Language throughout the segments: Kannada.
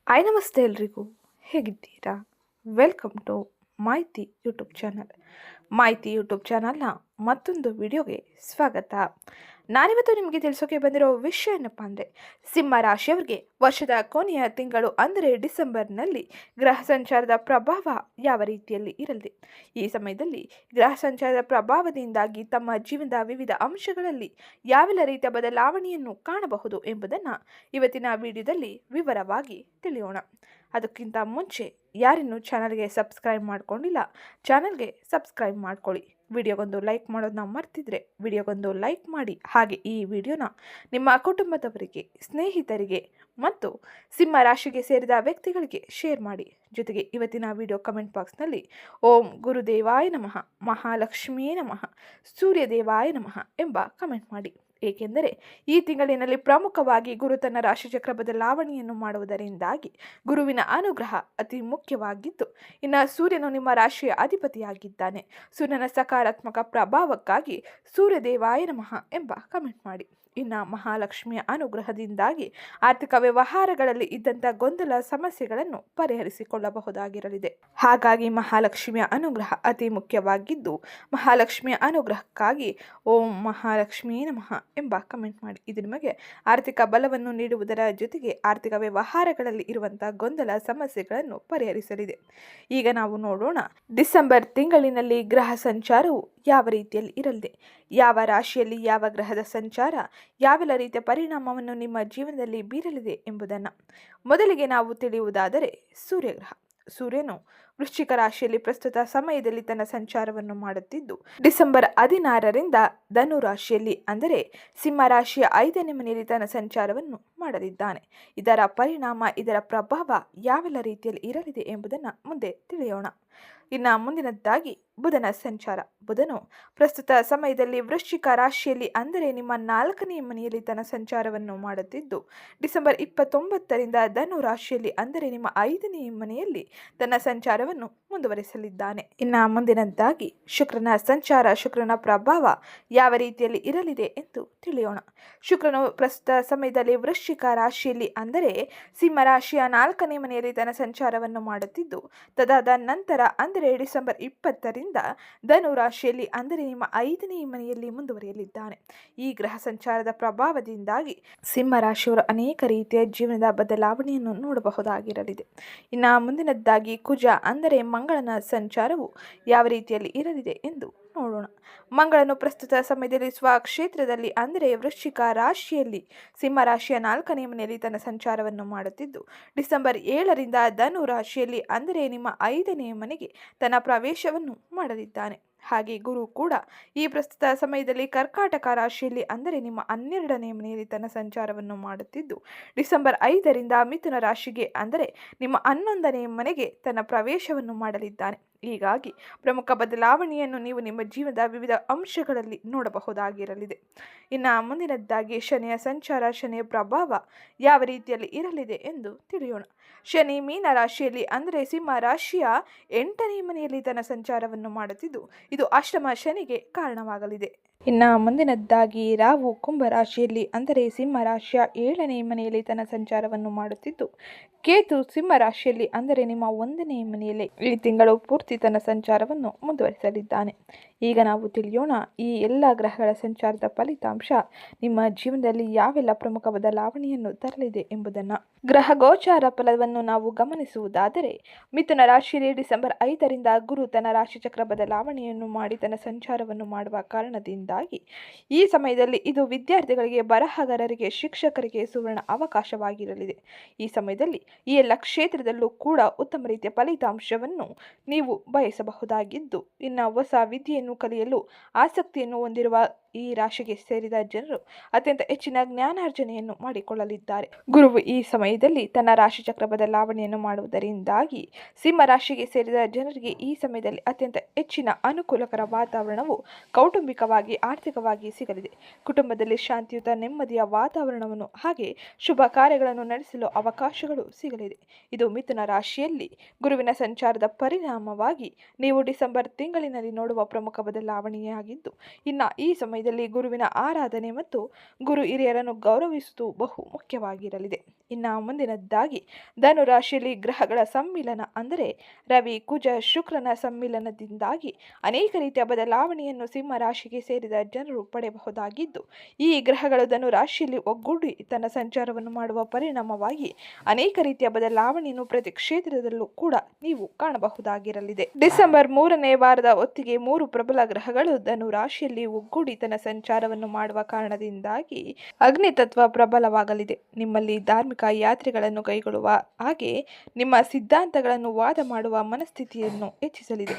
ಹಾಯ್ ನಮಸ್ತೆ ಎಲ್ರಿಗೂ, ಹೇಗಿದ್ದೀರಾ? ವೆಲ್ಕಮ್ ಟು ಮಾಹಿತಿ ಯೂಟ್ಯೂಬ್ ಚಾನಲ್. ಮಾಹಿತಿ ಯೂಟ್ಯೂಬ್ ಚಾನಲ್ನ ಮತ್ತೊಂದು ವಿಡಿಯೋಗೆ ಸ್ವಾಗತ. ನಾನಿವತ್ತು ನಿಮಗೆ ತಿಳಿಸೋಕೆ ಬಂದಿರೋ ವಿಷಯ ಏನಪ್ಪ ಅಂದರೆ, ಸಿಂಹ ರಾಶಿಯವರಿಗೆ ವರ್ಷದ ಕೊನೆಯ ತಿಂಗಳು ಅಂದರೆ ಡಿಸೆಂಬರ್ನಲ್ಲಿ ಗ್ರಹ ಸಂಚಾರದ ಪ್ರಭಾವ ಯಾವ ರೀತಿಯಲ್ಲಿ ಇರಲಿದೆ. ಈ ಸಮಯದಲ್ಲಿ ಗ್ರಹ ಸಂಚಾರದ ಪ್ರಭಾವದಿಂದಾಗಿ ತಮ್ಮ ಜೀವನದ ವಿವಿಧ ಅಂಶಗಳಲ್ಲಿ ಯಾವೆಲ್ಲ ರೀತಿಯ ಬದಲಾವಣೆಯನ್ನು ಕಾಣಬಹುದು ಎಂಬುದನ್ನು ಇವತ್ತಿನ ವಿಡಿಯೋದಲ್ಲಿ ವಿವರವಾಗಿ ತಿಳಿಯೋಣ. ಅದಕ್ಕಿಂತ ಮುಂಚೆ ಯಾರಿನ್ನೂ ಚಾನಲ್ಗೆ ಸಬ್ಸ್ಕ್ರೈಬ್ ಮಾಡ್ಕೊಂಡಿಲ್ಲ, ಚಾನಲ್ಗೆ ಸಬ್ಸ್ಕ್ರೈಬ್ ಮಾಡ್ಕೊಳ್ಳಿ. ವಿಡಿಯೋಗೊಂದು ಲೈಕ್ ಮಾಡೋದನ್ನ ಮರ್ತಿದ್ರೆ ವಿಡಿಯೋಗೊಂದು ಲೈಕ್ ಮಾಡಿ. ಹಾಗೆ ಈ ವಿಡಿಯೋನ ನಿಮ್ಮ ಕುಟುಂಬದವರಿಗೆ, ಸ್ನೇಹಿತರಿಗೆ ಮತ್ತು ಸಿಂಹ ರಾಶಿಗೆ ಸೇರಿದ ವ್ಯಕ್ತಿಗಳಿಗೆ ಶೇರ್ ಮಾಡಿ. ಜೊತೆಗೆ ಇವತ್ತಿನ ವಿಡಿಯೋ ಕಮೆಂಟ್ ಬಾಕ್ಸ್ನಲ್ಲಿ ಓಂ ಗುರುದೇವಾಯ ನಮಃ, ಮಹಾಲಕ್ಷ್ಮಿಯೇ ನಮಃ, ಸೂರ್ಯದೇವಾಯ ನಮಃ ಎಂಬ ಕಮೆಂಟ್ ಮಾಡಿ. ಏಕೆಂದರೆ ಈ ತಿಂಗಳಿನಲ್ಲಿ ಪ್ರಮುಖವಾಗಿ ಗುರು ತನ್ನ ರಾಶಿಚಕ್ರ ಬದಲಾವಣೆಯನ್ನು ಮಾಡುವುದರಿಂದಾಗಿ ಗುರುವಿನ ಅನುಗ್ರಹ ಅತಿ ಮುಖ್ಯವಾಗಿದ್ದು, ಇನ್ನು ಸೂರ್ಯನು ನಿಮ್ಮ ರಾಶಿಯ ಅಧಿಪತಿಯಾಗಿದ್ದಾನೆ. ಸೂರ್ಯನ ಸಕಾರಾತ್ಮಕ ಪ್ರಭಾವಕ್ಕಾಗಿ ಸೂರ್ಯದೇವಾಯ ನಮಃ ಎಂಬ ಕಮೆಂಟ್ ಮಾಡಿ. ಇನ್ನು ಮಹಾಲಕ್ಷ್ಮಿಯ ಅನುಗ್ರಹದಿಂದಾಗಿ ಆರ್ಥಿಕ ವ್ಯವಹಾರಗಳಲ್ಲಿ ಇದ್ದಂಥ ಗೊಂದಲ ಸಮಸ್ಯೆಗಳನ್ನು ಪರಿಹರಿಸಿಕೊಳ್ಳಬಹುದಾಗಿರಲಿದೆ. ಹಾಗಾಗಿ ಮಹಾಲಕ್ಷ್ಮಿಯ ಅನುಗ್ರಹ ಅತಿ ಮುಖ್ಯವಾಗಿದ್ದು, ಮಹಾಲಕ್ಷ್ಮಿಯ ಅನುಗ್ರಹಕ್ಕಾಗಿ ಓಂ ಮಹಾಲಕ್ಷ್ಮೀ ನಮಃ ಎಂಬ ಕಮೆಂಟ್ ಮಾಡಿ. ಇದು ನಿಮಗೆ ಆರ್ಥಿಕ ಬಲವನ್ನು ನೀಡುವುದರ ಜೊತೆಗೆ ಆರ್ಥಿಕ ವ್ಯವಹಾರಗಳಲ್ಲಿ ಇರುವಂತಹ ಗೊಂದಲ ಸಮಸ್ಯೆಗಳನ್ನು ಪರಿಹರಿಸಲಿದೆ. ಈಗ ನಾವು ನೋಡೋಣ, ಡಿಸೆಂಬರ್ ತಿಂಗಳಿನಲ್ಲಿ ಗ್ರಹ ಸಂಚಾರವು ಯಾವ ರೀತಿಯಲ್ಲಿ ಇರಲಿದೆ, ಯಾವ ರಾಶಿಯಲ್ಲಿ ಯಾವ ಗ್ರಹದ ಸಂಚಾರ ಯಾವೆಲ್ಲ ರೀತಿಯ ಪರಿಣಾಮವನ್ನು ನಿಮ್ಮ ಜೀವನದಲ್ಲಿ ಬೀರಲಿದೆ ಎಂಬುದನ್ನು. ಮೊದಲಿಗೆ ನಾವು ತಿಳಿಯುವುದಾದರೆ, ಸೂರ್ಯಗ್ರಹ. ಸೂರ್ಯನು ವೃಶ್ಚಿಕ ರಾಶಿಯಲ್ಲಿ ಪ್ರಸ್ತುತ ಸಮಯದಲ್ಲಿ ತನ್ನ ಸಂಚಾರವನ್ನು ಮಾಡುತ್ತಿದ್ದು, ಡಿಸೆಂಬರ್ 16ರಿಂದ ಧನು ರಾಶಿಯಲ್ಲಿ ಅಂದರೆ ಸಿಂಹ ರಾಶಿಯ 5ನೇ ಮನೆಯಲ್ಲಿ ತನ್ನ ಸಂಚಾರವನ್ನು ಮಾಡಲಿದ್ದಾನೆ. ಇದರ ಪರಿಣಾಮ, ಇದರ ಪ್ರಭಾವ ಯಾವೆಲ್ಲ ರೀತಿಯಲ್ಲಿ ಇರಲಿದೆ ಎಂಬುದನ್ನು ಮುಂದೆ ತಿಳಿಯೋಣ. ಇನ್ನು ಮುಂದಿನದ್ದಾಗಿ ಬುಧನ ಸಂಚಾರ. ಬುಧನು ಪ್ರಸ್ತುತ ಸಮಯದಲ್ಲಿ ವೃಶ್ಚಿಕ ರಾಶಿಯಲ್ಲಿ ಅಂದರೆ ನಿಮ್ಮ 4ನೇ ಮನೆಯಲ್ಲಿ ತನ್ನ ಸಂಚಾರವನ್ನು ಮಾಡುತ್ತಿದ್ದು, ಡಿಸೆಂಬರ್ 29ರಿಂದ ಧನು ರಾಶಿಯಲ್ಲಿ ಅಂದರೆ ನಿಮ್ಮ 5ನೇ ಮನೆಯಲ್ಲಿ ತನ್ನ ಸಂಚಾರವನ್ನು ಮುಂದುವರಿಸಲಿದ್ದಾನೆ. ಇನ್ನು ಮುಂದಿನದ್ದಾಗಿ ಶುಕ್ರನ ಸಂಚಾರ, ಶುಕ್ರನ ಪ್ರಭಾವ ಯಾವ ರೀತಿಯಲ್ಲಿ ಇರಲಿದೆ ಎಂದು ತಿಳಿಯೋಣ. ಶುಕ್ರನು ಪ್ರಸ್ತುತ ಸಮಯದಲ್ಲಿ ವೃಶ್ಚಿಕ ರಾಶಿಯಲ್ಲಿ ಅಂದರೆ ಸಿಂಹ ರಾಶಿಯ 4ನೇ ಮನೆಯಲ್ಲಿ ತನ್ನ ಸಂಚಾರವನ್ನು ಮಾಡುತ್ತಿದ್ದು, ತದಾದ ನಂತರ ಅಂದರೆ ಡಿಸೆಂಬರ್ 20ರಿಂದ ಧನು ರಾಶಿಯಲ್ಲಿ ಅಂದರೆ ನಿಮ್ಮ 5ನೇ ಮನೆಯಲ್ಲಿ ಮುಂದುವರಿಯಲಿದ್ದಾನೆ. ಈ ಗ್ರಹ ಸಂಚಾರದ ಪ್ರಭಾವದಿಂದಾಗಿ ಸಿಂಹ ರಾಶಿಯವರು ಅನೇಕ ರೀತಿಯ ಜೀವನದ ಬದಲಾವಣೆಯನ್ನು ನೋಡಬಹುದಾಗಿರಲಿದೆ. ಇನ್ನು ಮುಂದಿನದ್ದಾಗಿ ಕುಜ ಅಂದರೆ ಮಂಗಳನ ಸಂಚಾರವು ಯಾವ ರೀತಿಯಲ್ಲಿ ಇರಲಿದೆ ಎಂದು ನೋಡೋಣ. ಮಂಗಳನು ಪ್ರಸ್ತುತ ಸಮಯದಲ್ಲಿ ಸ್ವಕ್ಷೇತ್ರದಲ್ಲಿ ಅಂದರೆ ವೃಶ್ಚಿಕ ರಾಶಿಯಲ್ಲಿ ಸಿಂಹ ರಾಶಿಯ 4ನೇ ಮನೆಯಲ್ಲಿ ತನ್ನ ಸಂಚಾರವನ್ನು ಮಾಡುತ್ತಿದ್ದು, ಡಿಸೆಂಬರ್ 7ರಿಂದ ಧನು ರಾಶಿಯಲ್ಲಿ ಅಂದರೆ ನಿಮ್ಮ 5ನೇ ಮನೆಗೆ ತನ್ನ ಪ್ರವೇಶವನ್ನು ಮಾಡಲಿದ್ದಾನೆ. ಹಾಗೆ ಗುರು ಕೂಡ ಈ ಪ್ರಸ್ತುತ ಸಮಯದಲ್ಲಿ ಕರ್ಕಾಟಕ ರಾಶಿಯಲ್ಲಿ ಅಂದರೆ ನಿಮ್ಮ 12ನೇ ಮನೆಯಲ್ಲಿ ತನ್ನ ಸಂಚಾರವನ್ನು ಮಾಡುತ್ತಿದ್ದು, ಡಿಸೆಂಬರ್ 5ರಿಂದ ಮಿಥುನ ರಾಶಿಗೆ ಅಂದರೆ ನಿಮ್ಮ 11ನೇ ಮನೆಗೆ ತನ್ನ ಪ್ರವೇಶವನ್ನು ಮಾಡಲಿದ್ದಾನೆ. ಹೀಗಾಗಿ ಪ್ರಮುಖ ಬದಲಾವಣೆಯನ್ನು ನೀವು ನಿಮ್ಮ ಜೀವನದ ವಿವಿಧ ಅಂಶಗಳಲ್ಲಿ ನೋಡಬಹುದಾಗಿರಲಿದೆ. ಇನ್ನು ಮುಂದಿನದ್ದಾಗಿ ಶನಿಯ ಸಂಚಾರ, ಶನಿಯ ಪ್ರಭಾವ ಯಾವ ರೀತಿಯಲ್ಲಿ ಇರಲಿದೆ ಎಂದು ತಿಳಿಯೋಣ. ಶನಿ ಮೀನ ರಾಶಿಯಲ್ಲಿ ಅಂದರೆ ಸಿಂಹ ರಾಶಿಯ 8ನೇ ಮನೆಯಲ್ಲಿ ತನ್ನ ಸಂಚಾರವನ್ನು ಮಾಡುತ್ತಿದ್ದು, ಇದು ಅಷ್ಟಮ ಶನಿಗೆ ಕಾರಣವಾಗಲಿದೆ. ಇನ್ನು ಮುಂದಿನದ್ದಾಗಿ ರಾಹು ಕುಂಭ ರಾಶಿಯಲ್ಲಿ ಅಂದರೆ ಸಿಂಹ ರಾಶಿಯ 7ನೇ ಮನೆಯಲ್ಲಿ ತನ್ನ ಸಂಚಾರವನ್ನು ಮಾಡುತ್ತಿದ್ದು, ಕೇತು ಸಿಂಹ ರಾಶಿಯಲ್ಲಿ ಅಂದರೆ ನಿಮ್ಮ 1ನೇ ಮನೆಯಲ್ಲಿ ಈ ತಿಂಗಳು ಪೂರ್ತಿ ತನ್ನ ಸಂಚಾರವನ್ನು ಮುಂದುವರಿಸಲಿದ್ದಾನೆ. ಈಗ ನಾವು ತಿಳಿಯೋಣ, ಈ ಎಲ್ಲ ಗ್ರಹಗಳ ಸಂಚಾರದ ಫಲಿತಾಂಶ ನಿಮ್ಮ ಜೀವನದಲ್ಲಿ ಯಾವೆಲ್ಲ ಪ್ರಮುಖ ಬದಲಾವಣೆಯನ್ನು ತರಲಿದೆ ಎಂಬುದನ್ನು. ಗ್ರಹ ಗೋಚಾರ ಫಲವನ್ನು ನಾವು ಗಮನಿಸುವುದಾದರೆ, ಮಿಥುನ ರಾಶಿಯಲ್ಲಿ ಡಿಸೆಂಬರ್ 5ರಿಂದ ಗುರು ತನ್ನ ರಾಶಿಚಕ್ರ ಬದಲಾವಣೆಯನ್ನು ಮಾಡಿ ತನ್ನ ಸಂಚಾರವನ್ನು ಮಾಡುವ ಕಾರಣದಿಂದಾಗಿ ಈ ಸಮಯದಲ್ಲಿ ಇದು ವಿದ್ಯಾರ್ಥಿಗಳಿಗೆ, ಬರಹಗಾರರಿಗೆ, ಶಿಕ್ಷಕರಿಗೆ ಸುವರ್ಣ ಅವಕಾಶವಾಗಿರಲಿದೆ. ಈ ಸಮಯದಲ್ಲಿ ಈ ಎಲ್ಲ ಕ್ಷೇತ್ರದಲ್ಲೂ ಕೂಡ ಉತ್ತಮ ರೀತಿಯ ಫಲಿತಾಂಶವನ್ನು ನೀವು ಬಯಸಬಹುದಾಗಿದ್ದು, ಇನ್ನು ಹೊಸ ವಿದ್ಯೆಯನ್ನು ಕಲಿಯಲು ಆಸಕ್ತಿಯನ್ನು ಹೊಂದಿರುವ ಈ ರಾಶಿಗೆ ಸೇರಿದ ಜನರು ಅತ್ಯಂತ ಹೆಚ್ಚಿನ ಜ್ಞಾನಾರ್ಜನೆಯನ್ನು ಮಾಡಿಕೊಳ್ಳಲಿದ್ದಾರೆ. ಗುರುವು ಈ ಸಮಯದಲ್ಲಿ ತನ್ನ ರಾಶಿಚಕ್ರ ಬದಲಾವಣೆಯನ್ನು ಮಾಡುವುದರಿಂದಾಗಿ ಸಿಂಹ ರಾಶಿಗೆ ಸೇರಿದ ಜನರಿಗೆ ಈ ಸಮಯದಲ್ಲಿ ಅತ್ಯಂತ ಹೆಚ್ಚಿನ ಅನುಕೂಲಕರ ವಾತಾವರಣವು ಕೌಟುಂಬಿಕವಾಗಿ, ಆರ್ಥಿಕವಾಗಿ ಸಿಗಲಿದೆ. ಕುಟುಂಬದಲ್ಲಿ ಶಾಂತಿಯುತ, ನೆಮ್ಮದಿಯ ವಾತಾವರಣವನ್ನು ಹಾಗೆ ಶುಭ ಕಾರ್ಯಗಳನ್ನು ನಡೆಸಲು ಅವಕಾಶಗಳು ಸಿಗಲಿದೆ. ಇದು ಮಿಥುನ ರಾಶಿಯಲ್ಲಿ ಗುರುವಿನ ಸಂಚಾರದ ಪರಿಣಾಮವಾಗಿ ನೀವು ಡಿಸೆಂಬರ್ ತಿಂಗಳಿನಲ್ಲಿ ನೋಡುವ ಪ್ರಮುಖ ಬದಲಾವಣೆಯಾಗಿದ್ದು, ಇನ್ನು ಈ ಸಮಯ ಸಮಯದಲ್ಲಿ ಗುರುವಿನ ಆರಾಧನೆ ಮತ್ತು ಗುರು ಹಿರಿಯರನ್ನು ಗೌರವಿಸುವುದು ಬಹು ಮುಖ್ಯವಾಗಿರಲಿದೆ. ಇನ್ನು ಮುಂದಿನದ್ದಾಗಿ ಧನು ರಾಶಿಯಲ್ಲಿ ಗ್ರಹಗಳ ಸಮ್ಮಿಲನ ಅಂದರೆ ರವಿ ಕುಜ ಶುಕ್ರನ ಸಮ್ಮಿಲನದಿಂದಾಗಿ ಅನೇಕ ರೀತಿಯ ಬದಲಾವಣೆಯನ್ನು ಸಿಂಹ ರಾಶಿಗೆ ಸೇರಿದ ಜನರು ಪಡೆಯಬಹುದಾಗಿದ್ದು, ಈ ಗ್ರಹಗಳು ಧನು ರಾಶಿಯಲ್ಲಿ ಒಗ್ಗೂಡಿ ತನ್ನ ಸಂಚಾರವನ್ನು ಮಾಡುವ ಪರಿಣಾಮವಾಗಿ ಅನೇಕ ರೀತಿಯ ಬದಲಾವಣೆಯನ್ನು ಪ್ರತಿ ಕ್ಷೇತ್ರದಲ್ಲೂ ಕೂಡ ನೀವು ಕಾಣಬಹುದಾಗಿರಲಿದೆ. ಡಿಸೆಂಬರ್ 3ನೇ ವಾರದ ಹೊತ್ತಿಗೆ 3 ಪ್ರಬಲ ಗ್ರಹಗಳು ಧನು ರಾಶಿಯಲ್ಲಿ ಒಗ್ಗೂಡಿ ತನ್ನ ಸಂಚಾರವನ್ನು ಮಾಡುವ ಕಾರಣದಿಂದಾಗಿ ಅಗ್ನಿ ತತ್ವ ಪ್ರಬಲವಾಗಲಿದೆ. ನಿಮ್ಮಲ್ಲಿ ಧಾರ್ಮಿಕ ಯಾತ್ರೆಗಳನ್ನು ಕೈಗೊಳ್ಳುವ ಹಾಗೆ ನಿಮ್ಮ ಸಿದ್ಧಾಂತಗಳನ್ನು ವಾದ ಮಾಡುವ ಮನಸ್ಥಿತಿಯನ್ನು ಹೆಚ್ಚಿಸಲಿದೆ.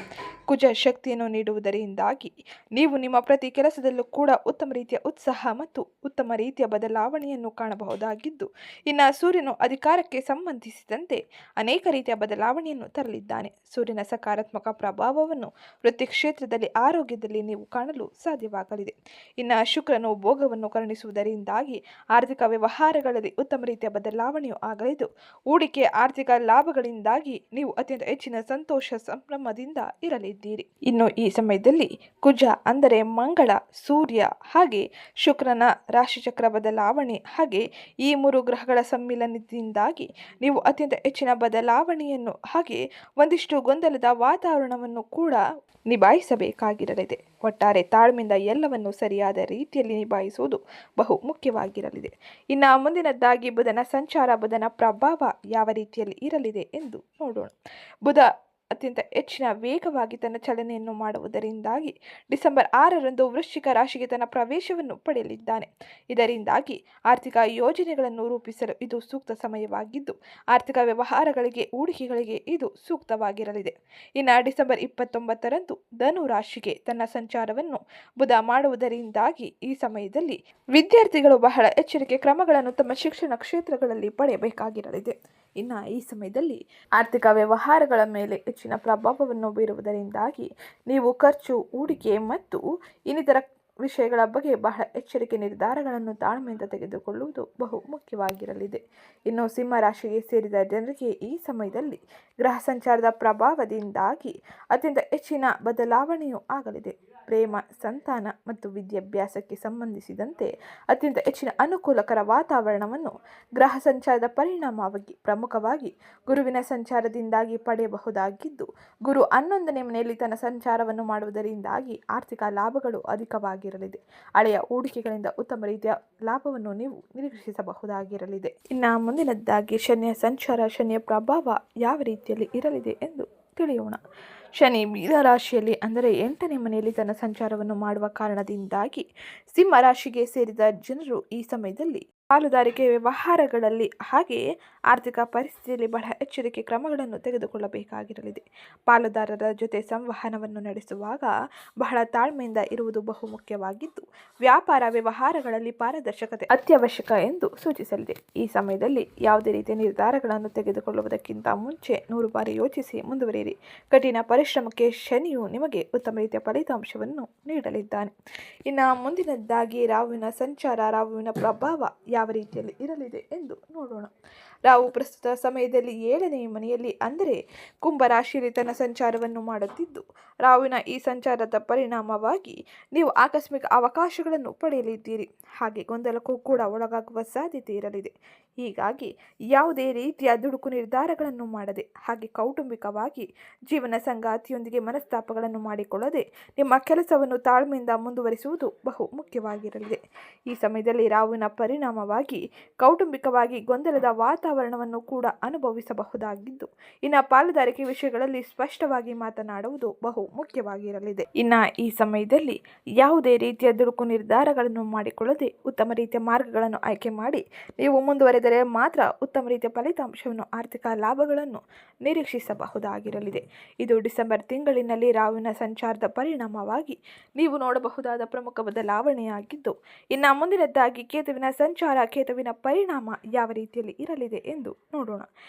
ಕುಜ ಶಕ್ತಿಯನ್ನು ನೀಡುವುದರಿಂದಾಗಿ ನೀವು ನಿಮ್ಮ ಪ್ರತಿ ಕೆಲಸದಲ್ಲೂ ಕೂಡ ಉತ್ತಮ ರೀತಿಯ ಉತ್ಸಾಹ ಮತ್ತು ಉತ್ತಮ ರೀತಿಯ ಬದಲಾವಣೆಯನ್ನು ಕಾಣಬಹುದಾಗಿದ್ದು, ಇನ್ನು ಸೂರ್ಯನು ಅಧಿಕಾರಕ್ಕೆ ಸಂಬಂಧಿಸಿದಂತೆ ಅನೇಕ ರೀತಿಯ ಬದಲಾವಣೆಯನ್ನು ತರಲಿದ್ದಾನೆ. ಸೂರ್ಯನ ಸಕಾರಾತ್ಮಕ ಪ್ರಭಾವವನ್ನು ವೃತ್ತಿ ಕ್ಷೇತ್ರದಲ್ಲಿ ಆರೋಗ್ಯದಲ್ಲಿ ನೀವು ಕಾಣಲು ಸಾಧ್ಯವಾಗಲಿದೆ. ಇನ್ನು ಶುಕ್ರನು ಭೋಗವನ್ನು ಕರುಣಿಸುವುದರಿಂದಾಗಿ ಆರ್ಥಿಕ ವ್ಯವಹಾರಗಳಲ್ಲಿ ಉತ್ತಮ ರೀತಿಯ ಬದಲಾವಣೆಯು ಆಗಲಿದ್ದು, ಹೂಡಿಕೆ ಆರ್ಥಿಕ ಲಾಭಗಳಿಂದಾಗಿ ನೀವು ಅತ್ಯಂತ ಹೆಚ್ಚಿನ ಸಂತೋಷ ಸಂಭ್ರಮದಿಂದ ಇರಲಿದ್ದೀರಿ. ಇನ್ನು ಈ ಸಮಯದಲ್ಲಿ ಕುಜ ಅಂದರೆ ಮಂಗಳ, ಸೂರ್ಯ ಹಾಗೆ ಶುಕ್ರನ ರಾಶಿಚಕ್ರ ಬದಲಾವಣೆ ಹಾಗೆ ಈ 3 ಗ್ರಹಗಳ ಸಮ್ಮಿಲನದಿಂದಾಗಿ ನೀವು ಅತ್ಯಂತ ಹೆಚ್ಚಿನ ಬದಲಾವಣೆಯನ್ನು ಹಾಗೆ ಒಂದಿಷ್ಟು ಗೊಂದಲದ ವಾತಾವರಣವನ್ನು ಕೂಡ ನಿಭಾಯಿಸಬೇಕಾಗಿರಲಿದೆ. ಒಟ್ಟಾರೆ ತಾಳ್ಮೆಯಿಂದ ಎಲ್ಲವನ್ನು ಸರಿಯಾದ ರೀತಿಯಲ್ಲಿ ನಿಭಾಯಿಸುವುದು ಬಹು ಮುಖ್ಯವಾಗಿರಲಿದೆ. ಇನ್ನು ಮುಂದಿನದ್ದಾಗಿ ಬುಧನ ಸಂಚಾರ, ಬುಧನ ಪ್ರಭಾವ ಯಾವ ರೀತಿಯಲ್ಲಿ ಇರಲಿದೆ ಎಂದು ನೋಡೋಣ. ಬುಧ ಅತ್ಯಂತ ಹೆಚ್ಚಿನ ವೇಗವಾಗಿ ತನ್ನ ಚಲನೆಯನ್ನು ಮಾಡುವುದರಿಂದಾಗಿ ಡಿಸೆಂಬರ್ 6ರಂದು ವೃಶ್ಚಿಕ ರಾಶಿಗೆ ತನ್ನ ಪ್ರವೇಶವನ್ನು ಪಡೆಯಲಿದ್ದಾನೆ. ಇದರಿಂದಾಗಿ ಆರ್ಥಿಕ ಯೋಜನೆಗಳನ್ನು ರೂಪಿಸಲು ಇದು ಸೂಕ್ತ ಸಮಯವಾಗಿದ್ದು, ಆರ್ಥಿಕ ವ್ಯವಹಾರಗಳಿಗೆ ಹೂಡಿಕೆಗಳಿಗೆ ಇದು ಸೂಕ್ತವಾಗಿರಲಿದೆ. ಇನ್ನು ಡಿಸೆಂಬರ್ 29ರಂದು ಧನು ರಾಶಿಗೆ ತನ್ನ ಸಂಚಾರವನ್ನು ಬುಧ ಮಾಡುವುದರಿಂದಾಗಿ ಈ ಸಮಯದಲ್ಲಿ ವಿದ್ಯಾರ್ಥಿಗಳು ಬಹಳ ಎಚ್ಚರಿಕೆ ಕ್ರಮಗಳನ್ನು ತಮ್ಮ ಶಿಕ್ಷಣ ಕ್ಷೇತ್ರಗಳಲ್ಲಿ ಪಡೆಯಬೇಕಾಗಿರಲಿದೆ. ಇನ್ನು ಈ ಸಮಯದಲ್ಲಿ ಆರ್ಥಿಕ ವ್ಯವಹಾರಗಳ ಮೇಲೆ ಹೆಚ್ಚಿನ ಪ್ರಭಾವವನ್ನು ಬೀರುವುದರಿಂದಾಗಿ ನೀವು ಖರ್ಚು, ಹೂಡಿಕೆ ಮತ್ತು ಇನ್ನಿತರ ವಿಷಯಗಳ ಬಗ್ಗೆ ಬಹಳ ಎಚ್ಚರಿಕೆ ನಿರ್ಧಾರಗಳನ್ನು ತಾಳ್ಮೆಯಿಂದ ತೆಗೆದುಕೊಳ್ಳುವುದು ಬಹು ಮುಖ್ಯವಾಗಿರಲಿದೆ. ಇನ್ನು ಸಿಂಹ ರಾಶಿಗೆ ಸೇರಿದ ಜನರಿಗೆ ಈ ಸಮಯದಲ್ಲಿ ಗ್ರಹ ಸಂಚಾರದ ಪ್ರಭಾವದಿಂದಾಗಿ ಅತ್ಯಂತ ಹೆಚ್ಚಿನ ಬದಲಾವಣೆಯೂ ಆಗಲಿದೆ. ಪ್ರೇಮ, ಸಂತಾನ ಮತ್ತು ವಿದ್ಯಾಭ್ಯಾಸಕ್ಕೆ ಸಂಬಂಧಿಸಿದಂತೆ ಅತ್ಯಂತ ಹೆಚ್ಚಿನ ಅನುಕೂಲಕರ ವಾತಾವರಣವನ್ನು ಗ್ರಹ ಸಂಚಾರದ ಪರಿಣಾಮವಾಗಿ ಪ್ರಮುಖವಾಗಿ ಗುರುವಿನ ಸಂಚಾರದಿಂದಾಗಿ ಪಡೆಯಬಹುದಾಗಿದ್ದು, ಗುರು 11ನೇ ಮನೆಯಲ್ಲಿ ತನ್ನ ಸಂಚಾರವನ್ನು ಮಾಡುವುದರಿಂದಾಗಿ ಆರ್ಥಿಕ ಲಾಭಗಳು ಅಧಿಕವಾಗಿರಲಿದೆ. ಹಳೆಯ ಹೂಡಿಕೆಗಳಿಂದ ಉತ್ತಮ ರೀತಿಯ ಲಾಭವನ್ನು ನೀವು ನಿರೀಕ್ಷಿಸಬಹುದಾಗಿರಲಿದೆ. ಇನ್ನು ಮುಂದಿನದ್ದಾಗಿ ಶನಿಯ ಸಂಚಾರ, ಶನಿಯ ಪ್ರಭಾವ ಯಾವ ರೀತಿಯಲ್ಲಿ ಇರಲಿದೆ ಎಂದು ತಿಳಿಯೋಣ. ಶನಿ ಮೀನ ರಾಶಿಯಲ್ಲಿ ಅಂದರೆ 8ನೇ ಮನೆಯಲ್ಲಿ ತನ್ನ ಸಂಚಾರವನ್ನು ಮಾಡುವ ಕಾರಣದಿಂದಾಗಿ ಸಿಂಹ ರಾಶಿಗೆ ಸೇರಿದ ಜನರು ಈ ಸಮಯದಲ್ಲಿ ಪಾಲುದಾರಿಕೆ ವ್ಯವಹಾರಗಳಲ್ಲಿ ಹಾಗೆಯೇ ಆರ್ಥಿಕ ಪರಿಸ್ಥಿತಿಯಲ್ಲಿ ಬಹಳ ಎಚ್ಚರಿಕೆ ಕ್ರಮಗಳನ್ನು ತೆಗೆದುಕೊಳ್ಳಬೇಕಾಗಿರಲಿದೆ. ಪಾಲುದಾರರ ಜೊತೆ ಸಂವಹನವನ್ನು ನಡೆಸುವಾಗ ಬಹಳ ತಾಳ್ಮೆಯಿಂದ ಇರುವುದು ಬಹು ಮುಖ್ಯವಾಗಿದ್ದು, ವ್ಯಾಪಾರ ವ್ಯವಹಾರಗಳಲ್ಲಿ ಪಾರದರ್ಶಕತೆ ಅತ್ಯವಶ್ಯಕ ಎಂದು ಸೂಚಿಸಲಿದೆ. ಈ ಸಮಯದಲ್ಲಿ ಯಾವುದೇ ರೀತಿಯ ನಿರ್ಧಾರಗಳನ್ನು ತೆಗೆದುಕೊಳ್ಳುವುದಕ್ಕಿಂತ ಮುಂಚೆ 100 ಬಾರಿ ಯೋಚಿಸಿ ಮುಂದುವರಿಯಿರಿ. ಕಠಿಣ ಪರಿಶ್ರಮಕ್ಕೆ ಶನಿಯು ನಿಮಗೆ ಉತ್ತಮ ರೀತಿಯ ಫಲಿತಾಂಶವನ್ನು ನೀಡಲಿದ್ದಾನೆ. ಇನ್ನು ಮುಂದಿನದ್ದಾಗಿ ರಾಹುವಿನ ಸಂಚಾರ, ರಾಹುವಿನ ಪ್ರಭಾವ ಯಾವ ರೀತಿಯಲ್ಲಿ ಇರಲಿದೆ ಎಂದು ನೋಡೋಣ. ರಾಹು ಪ್ರಸ್ತುತ ಸಮಯದಲ್ಲಿ 7ನೇ ಮನೆಯಲ್ಲಿ ಅಂದರೆ ಕುಂಭ ರಾಶಿಯಲ್ಲಿ ತನ್ನ ಸಂಚಾರವನ್ನು ಮಾಡುತ್ತಿದ್ದು, ರಾಹುವಿನ ಈ ಸಂಚಾರದ ಪರಿಣಾಮವಾಗಿ ನೀವು ಆಕಸ್ಮಿಕ ಅವಕಾಶಗಳನ್ನು ಪಡೆಯಲಿದ್ದೀರಿ. ಹಾಗೆ ಗೊಂದಲಕ್ಕೂ ಕೂಡ ಒಳಗಾಗುವ ಸಾಧ್ಯತೆ ಇರಲಿದೆ. ಹೀಗಾಗಿ ಯಾವುದೇ ರೀತಿಯ ದುಡುಕು ನಿರ್ಧಾರಗಳನ್ನು ಮಾಡದೆ ಹಾಗೆ ಕೌಟುಂಬಿಕವಾಗಿ ಜೀವನ ಸಂಗಾತಿಯೊಂದಿಗೆ ಮನಸ್ತಾಪಗಳನ್ನು ಮಾಡಿಕೊಳ್ಳದೆ ನಿಮ್ಮ ಕೆಲಸವನ್ನು ತಾಳ್ಮೆಯಿಂದ ಮುಂದುವರಿಸುವುದು ಬಹು ಮುಖ್ಯವಾಗಿರಲಿದೆ. ಈ ಸಮಯದಲ್ಲಿ ರಾಹುವಿನ ಪರಿಣಾಮವಾಗಿ ಕೌಟುಂಬಿಕವಾಗಿ ಗೊಂದಲದ ವಾತಾವರಣವನ್ನು ಕೂಡ ಅನುಭವಿಸಬಹುದಾಗಿದ್ದು, ಇನ್ನು ಪಾಲುದಾರಿಕೆ ವಿಷಯಗಳಲ್ಲಿ ಸ್ಪಷ್ಟವಾಗಿ ಮಾತನಾಡುವುದು ಬಹು ಮುಖ್ಯವಾಗಿರಲಿದೆ. ಇನ್ನು ಈ ಸಮಯದಲ್ಲಿ ಯಾವುದೇ ರೀತಿಯ ದುಡುಕು ನಿರ್ಧಾರಗಳನ್ನು ಮಾಡಿಕೊಳ್ಳದೆ ಉತ್ತಮ ರೀತಿಯ ಮಾರ್ಗಗಳನ್ನು ಆಯ್ಕೆ ಮಾಡಿ ನೀವು ಮುಂದುವರೆದರೆ ಮಾತ್ರ ಉತ್ತಮ ರೀತಿಯ ಫಲಿತಾಂಶವನ್ನು, ಆರ್ಥಿಕ ಲಾಭಗಳನ್ನು ನಿರೀಕ್ಷಿಸಬಹುದಾಗಿರಲಿದೆ. ಇದು ಡಿಸೆಂಬರ್ ತಿಂಗಳಿನಲ್ಲಿ ರಾಹುವಿನ ಸಂಚಾರದ ಪರಿಣಾಮವಾಗಿ ನೀವು ನೋಡಬಹುದಾದ ಪ್ರಮುಖ ಬದಲಾವಣೆಯಾಗಿದ್ದು, ಇನ್ನು ಮುಂದಿನದ್ದಾಗಿ ಕೇತುವಿನ ಸಂಚಾರ, ಕೇತುವಿನ ಪರಿಣಾಮ ಯಾವ ರೀತಿಯಲ್ಲಿ ಇರಲಿದೆ ಎಂದು ನೋಡೋಣ.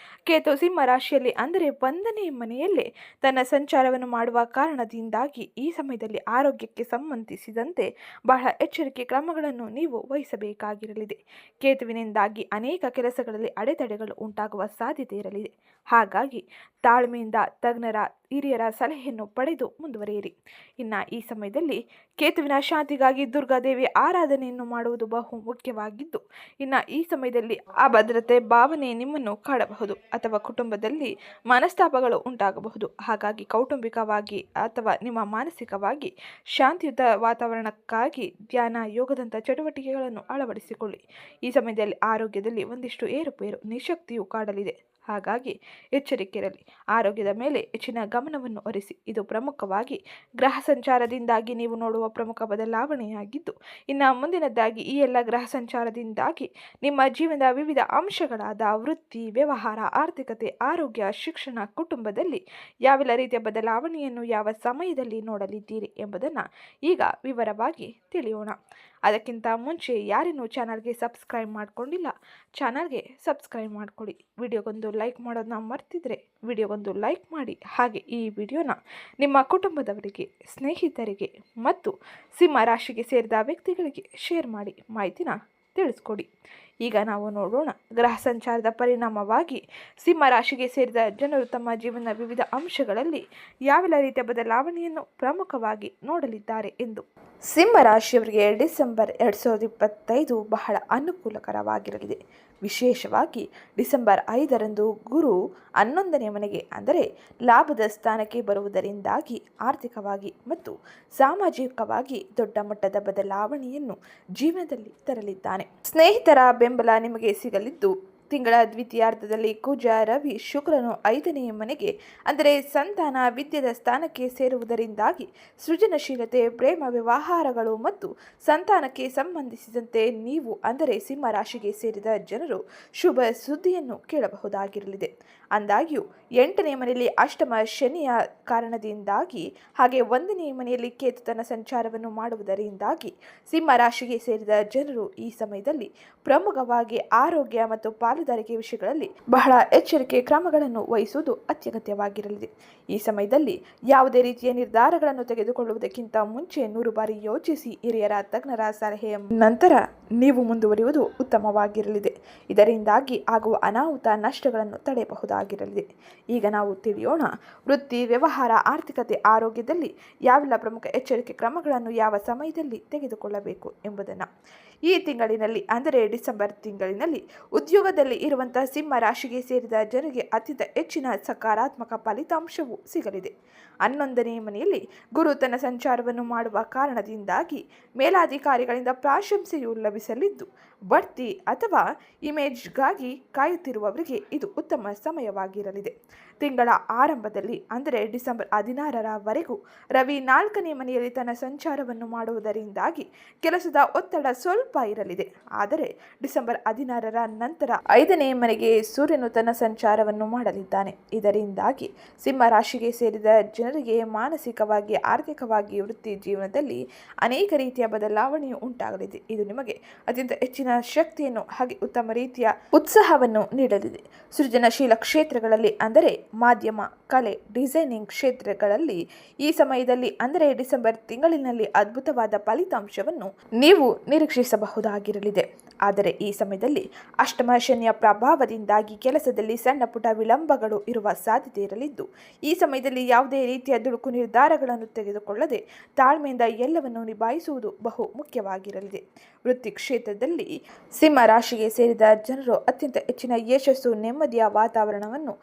ಕೇತು ಸಿಂಹ ರಾಶಿಯಲ್ಲಿ ಅಂದರೆ 1ನೇ ಮನೆಯಲ್ಲೇ ತನ್ನ ಸಂಚಾರವನ್ನು ಮಾಡುವ ಕಾರಣದಿಂದಾಗಿ ಈ ಸಮಯದಲ್ಲಿ ಆರೋಗ್ಯಕ್ಕೆ ಸಂಬಂಧಿಸಿದಂತೆ ಬಹಳ ಎಚ್ಚರಿಕೆ ಕ್ರಮಗಳನ್ನು ನೀವು ವಹಿಸಬೇಕಾಗಿರಲಿದೆ. ಕೇತುವಿನಿಂದಾಗಿ ಅನೇಕ ಕೆಲಸಗಳಲ್ಲಿ ಅಡೆತಡೆಗಳು ಉಂಟಾಗುವ ಸಾಧ್ಯತೆ ಇರಲಿದೆ. ಹಾಗಾಗಿ ತಾಳ್ಮೆಯಿಂದ ತಜ್ಞರ ಹಿರಿಯರ ಸಲಹೆಯನ್ನು ಪಡೆದು ಮುಂದುವರಿಯಿರಿ. ಇನ್ನು ಈ ಸಮಯದಲ್ಲಿ ಕೇತುವಿನ ಶಾಂತಿಗಾಗಿ ದುರ್ಗಾದೇವಿ ಆರಾಧನೆಯನ್ನು ಮಾಡುವುದು ಬಹು ಮುಖ್ಯವಾಗಿದ್ದು, ಇನ್ನು ಈ ಸಮಯದಲ್ಲಿ ಅಭದ್ರತೆ ಭಾವನೆ ನಿಮ್ಮನ್ನು ಕಾಡಬಹುದು ಅಥವಾ ಕುಟುಂಬದಲ್ಲಿ ಮನಸ್ತಾಪಗಳು ಉಂಟಾಗಬಹುದು. ಹಾಗಾಗಿ ಕೌಟುಂಬಿಕವಾಗಿ ಅಥವಾ ನಿಮ್ಮ ಮಾನಸಿಕವಾಗಿ ಶಾಂತಿಯುತ ವಾತಾವರಣಕ್ಕಾಗಿ ಧ್ಯಾನ, ಯೋಗದಂಥ ಚಟುವಟಿಕೆಗಳನ್ನು ಅಳವಡಿಸಿಕೊಳ್ಳಿ. ಈ ಸಮಯದಲ್ಲಿ ಆರೋಗ್ಯದಲ್ಲಿ ಒಂದಿಷ್ಟು ಏರುಪೇರು, ನಿಶಕ್ತಿಯು ಕಾಡಲಿದೆ. ಹಾಗಾಗಿ ಎಚ್ಚರಿಕೆಯಿರಲಿ. ಆರೋಗ್ಯದ ಮೇಲೆ ಹೆಚ್ಚಿನ ಗಮನವನ್ನು ಹರಿಸಿ. ಇದು ಪ್ರಮುಖವಾಗಿ ಗ್ರಹ ಸಂಚಾರದಿಂದಾಗಿ ನೀವು ನೋಡುವ ಪ್ರಮುಖ ಬದಲಾವಣೆಯಾಗಿದ್ದು, ಇನ್ನು ಮುಂದಿನದಾಗಿ ಈ ಎಲ್ಲ ಗ್ರಹ ಸಂಚಾರದಿಂದಾಗಿ ನಿಮ್ಮ ಜೀವನದ ವಿವಿಧ ಅಂಶಗಳಾದ ವೃತ್ತಿ, ವ್ಯವಹಾರ, ಆರ್ಥಿಕತೆ, ಆರೋಗ್ಯ, ಶಿಕ್ಷಣ, ಕುಟುಂಬದಲ್ಲಿ ಯಾವೆಲ್ಲ ರೀತಿಯ ಬದಲಾವಣೆಯನ್ನು ಯಾವ ಸಮಯದಲ್ಲಿ ನೋಡಲಿದ್ದೀರಿ ಎಂಬುದನ್ನು ಈಗ ವಿವರವಾಗಿ ತಿಳಿಯೋಣ. ಅದಕ್ಕಿಂತ ಮುಂಚೆ ಯಾರೇನೂ ಚಾನಲ್ಗೆ ಸಬ್ಸ್ಕ್ರೈಬ್ ಮಾಡ್ಕೊಂಡಿಲ್ಲ, ಚಾನಲ್ಗೆ ಸಬ್ಸ್ಕ್ರೈಬ್ ಮಾಡ್ಕೊಳ್ಳಿ. ವಿಡಿಯೋಗೊಂದು ಲೈಕ್ ಮಾಡೋದನ್ನ ಮರ್ತಿದ್ರೆ ವಿಡಿಯೋಗೊಂದು ಲೈಕ್ ಮಾಡಿ. ಹಾಗೆ ಈ ವಿಡಿಯೋನ ನಿಮ್ಮ ಕುಟುಂಬದವರಿಗೆ, ಸ್ನೇಹಿತರಿಗೆ ಮತ್ತು ಸಿಂಹ ರಾಶಿಗೆ ಸೇರಿದ ವ್ಯಕ್ತಿಗಳಿಗೆ ಶೇರ್ ಮಾಡಿ ಮಾಹಿತಿನ ತಿಳಿಸ್ಕೊಡಿ. ಈಗ ನಾವು ನೋಡೋಣ ಗ್ರಹ ಸಂಚಾರದ ಪರಿಣಾಮವಾಗಿ ಸಿಂಹ ರಾಶಿಗೆ ಸೇರಿದ ಜನರು ತಮ್ಮ ಜೀವನದ ವಿವಿಧ ಅಂಶಗಳಲ್ಲಿ ಯಾವೆಲ್ಲ ರೀತಿಯ ಬದಲಾವಣೆಯನ್ನು ಪ್ರಮುಖವಾಗಿ ನೋಡಲಿದ್ದಾರೆ ಎಂದು. ಸಿಂಹ ರಾಶಿಯವರಿಗೆ ಡಿಸೆಂಬರ್ 2025 ಬಹಳ ಅನುಕೂಲಕರವಾಗಿರಲಿದೆ. ವಿಶೇಷವಾಗಿ ಡಿಸೆಂಬರ್ 5ರಂದು ಗುರು 11ನೇ ಮನೆಗೆ ಅಂದರೆ ಲಾಭದ ಸ್ಥಾನಕ್ಕೆ ಬರುವುದರಿಂದಾಗಿ ಆರ್ಥಿಕವಾಗಿ ಮತ್ತು ಸಾಮಾಜಿಕವಾಗಿ ದೊಡ್ಡ ಮಟ್ಟದ ಬದಲಾವಣೆಯನ್ನು ಜೀವನದಲ್ಲಿ ತರಲಿದ್ದಾನೆ. ಸ್ನೇಹಿತರ ಬೆಂಬಲ ನಿಮಗೆ ಸಿಗಲಿದ್ದು, ತಿಂಗಳ ದ್ವಿತೀಯಾರ್ಧದಲ್ಲಿ ಕುಜ, ರವಿ, ಶುಕ್ರನು 5ನೇ ಮನೆಗೆ ಅಂದರೆ ಸಂತಾನ, ವಿದ್ಯೆದ ಸ್ಥಾನಕ್ಕೆ ಸೇರುವುದರಿಂದಾಗಿ ಸೃಜನಶೀಲತೆ, ಪ್ರೇಮ ವ್ಯವಹಾರಗಳು ಮತ್ತು ಸಂತಾನಕ್ಕೆ ಸಂಬಂಧಿಸಿದಂತೆ ನೀವು ಅಂದರೆ ಸಿಂಹ ರಾಶಿಗೆ ಸೇರಿದ ಜನರು ಶುಭ ಸುದ್ದಿಯನ್ನು ಕೇಳಬಹುದಾಗಿರಲಿದೆ. ಅಂದಾಗ್ಯೂ 8ನೇ ಮನೆಯಲ್ಲಿ ಅಷ್ಟಮ ಶನಿಯ ಕಾರಣದಿಂದಾಗಿ ಹಾಗೆ 1ನೇ ಮನೆಯಲ್ಲಿ ಕೇತು ತನ್ನ ಸಂಚಾರವನ್ನು ಮಾಡುವುದರಿಂದಾಗಿ ಸಿಂಹ ರಾಶಿಗೆ ಸೇರಿದ ಜನರು ಈ ಸಮಯದಲ್ಲಿ ಪ್ರಮುಖವಾಗಿ ಆರೋಗ್ಯ ಮತ್ತು ಪಾಲುದಾರಿಕೆ ವಿಷಯಗಳಲ್ಲಿ ಬಹಳ ಎಚ್ಚರಿಕೆ ಕ್ರಮಗಳನ್ನು ವಹಿಸುವುದು ಅತ್ಯಗತ್ಯವಾಗಿರಲಿದೆ. ಈ ಸಮಯದಲ್ಲಿ ಯಾವುದೇ ರೀತಿಯ ನಿರ್ಧಾರಗಳನ್ನು ತೆಗೆದುಕೊಳ್ಳುವುದಕ್ಕಿಂತ ಮುಂಚೆ 100 ಬಾರಿ ಯೋಚಿಸಿ ಹಿರಿಯರ ತಜ್ಞರ ಸಲಹೆಯ ನಂತರ ನೀವು ಮುಂದುವರಿಯುವುದು ಉತ್ತಮವಾಗಿರಲಿದೆ. ಇದರಿಂದಾಗಿ ಆಗುವ ಅನಾಹುತ ನಷ್ಟಗಳನ್ನು ತಡೆಯಬಹುದಾಗಿರಲಿದೆ. ಈಗ ನಾವು ತಿಳಿಯೋಣ ವೃತ್ತಿ, ವ್ಯವಹಾರ, ಆರ್ಥಿಕತೆ, ಆರೋಗ್ಯದಲ್ಲಿ ಯಾವೆಲ್ಲ ಪ್ರಮುಖ ಎಚ್ಚರಿಕೆ ಕ್ರಮಗಳನ್ನು ಯಾವ ಸಮಯದಲ್ಲಿ ತೆಗೆದುಕೊಳ್ಳಬೇಕು ಎಂಬುದನ್ನು. ಈ ತಿಂಗಳಿನಲ್ಲಿ ಅಂದರೆ ಡಿಸೆಂಬರ್ ತಿಂಗಳಿನಲ್ಲಿ ಉದ್ಯೋಗದಲ್ಲಿ ಇರುವಂತಹ ಸಿಂಹ ರಾಶಿಗೆ ಸೇರಿದ ಜನರಿಗೆ ಅತ್ಯಂತ ಹೆಚ್ಚಿನ ಸಕಾರಾತ್ಮಕ ಫಲಿತಾಂಶವು ಸಿಗಲಿದೆ. 11ನೇ ಮನೆಯಲ್ಲಿ ಗುರು ತನ್ನ ಸಂಚಾರವನ್ನು ಮಾಡುವ ಕಾರಣದಿಂದಾಗಿ ಮೇಲಾಧಿಕಾರಿಗಳಿಂದ ಪ್ರಶಂಸೆಯು ಲಭಿಸಲಿದ್ದು, ಬಡ್ತಿ ಅಥವಾ ಇಮೇಜ್ಗಾಗಿ ಕಾಯುತ್ತಿರುವವರಿಗೆ ಇದು ಉತ್ತಮ ಸಮಯವಾಗಿರಲಿದೆ. ತಿಂಗಳ ಆರಂಭದಲ್ಲಿ ಅಂದರೆ ಡಿಸೆಂಬರ್ 16ರವರೆಗೂ ರವಿ 4ನೇ ಮನೆಯಲ್ಲಿ ತನ್ನ ಸಂಚಾರವನ್ನು ಮಾಡುವುದರಿಂದಾಗಿ ಕೆಲಸದ ಒತ್ತಡ ಸ್ವಲ್ಪ ಇರಲಿದೆ. ಆದರೆ ಡಿಸೆಂಬರ್ 16ರ ನಂತರ 5ನೇ ಮನೆಗೆ ಸೂರ್ಯನು ತನ್ನ ಸಂಚಾರವನ್ನು ಮಾಡಲಿದ್ದಾನೆ. ಇದರಿಂದಾಗಿ ಸಿಂಹ ರಾಶಿಗೆ ಸೇರಿದ ಜನರಿಗೆ ಮಾನಸಿಕವಾಗಿ, ಆರ್ಥಿಕವಾಗಿ, ವೃತ್ತಿ ಜೀವನದಲ್ಲಿ ಅನೇಕ ರೀತಿಯ ಬದಲಾವಣೆಯು ಉಂಟಾಗಲಿದೆ. ಇದು ನಿಮಗೆ ಅತ್ಯಂತ ಹೆಚ್ಚಿನ ಶಕ್ತಿಯನ್ನು ಹಾಗೆ ಉತ್ತಮ ರೀತಿಯ ಉತ್ಸಾಹವನ್ನು ನೀಡಲಿದೆ. ಸೃಜನಶೀಲ ಕ್ಷೇತ್ರಗಳಲ್ಲಿ ಅಂದರೆ ಮಾಧ್ಯಮ, ಕಲೆ, ಡಿಸೈನಿಂಗ್ ಕ್ಷೇತ್ರಗಳಲ್ಲಿ ಈ ಸಮಯದಲ್ಲಿ ಅಂದರೆ ಡಿಸೆಂಬರ್ ತಿಂಗಳಿನಲ್ಲಿ ಅದ್ಭುತವಾದ ಫಲಿತಾಂಶವನ್ನು ನೀವು ನಿರೀಕ್ಷಿಸಬಹುದಾಗಿರಲಿದೆ. ಆದರೆ ಈ ಸಮಯದಲ್ಲಿ ಅಷ್ಟಮ ಶನಿಯ ಪ್ರಭಾವದಿಂದಾಗಿ ಕೆಲಸದಲ್ಲಿ ಸಣ್ಣ ಪುಟ್ಟ ವಿಳಂಬಗಳು ಇರುವ ಸಾಧ್ಯತೆ ಇರಲಿದ್ದು, ಈ ಸಮಯದಲ್ಲಿ ಯಾವುದೇ ರೀತಿಯ ದುಡುಕು ನಿರ್ಧಾರಗಳನ್ನು ತೆಗೆದುಕೊಳ್ಳದೆ ತಾಳ್ಮೆಯಿಂದ ಎಲ್ಲವನ್ನು ನಿಭಾಯಿಸುವುದು ಬಹು ಮುಖ್ಯವಾಗಿರಲಿದೆ. ವೃತ್ತಿ ಕ್ಷೇತ್ರದಲ್ಲಿ ಸಿಂಹ ರಾಶಿಗೆ ಸೇರಿದ ಜನರು ಅತ್ಯಂತ ಹೆಚ್ಚಿನ ಯಶಸ್ಸು, ನೆಮ್ಮದಿಯ ವಾತಾವರಣವನ್ನು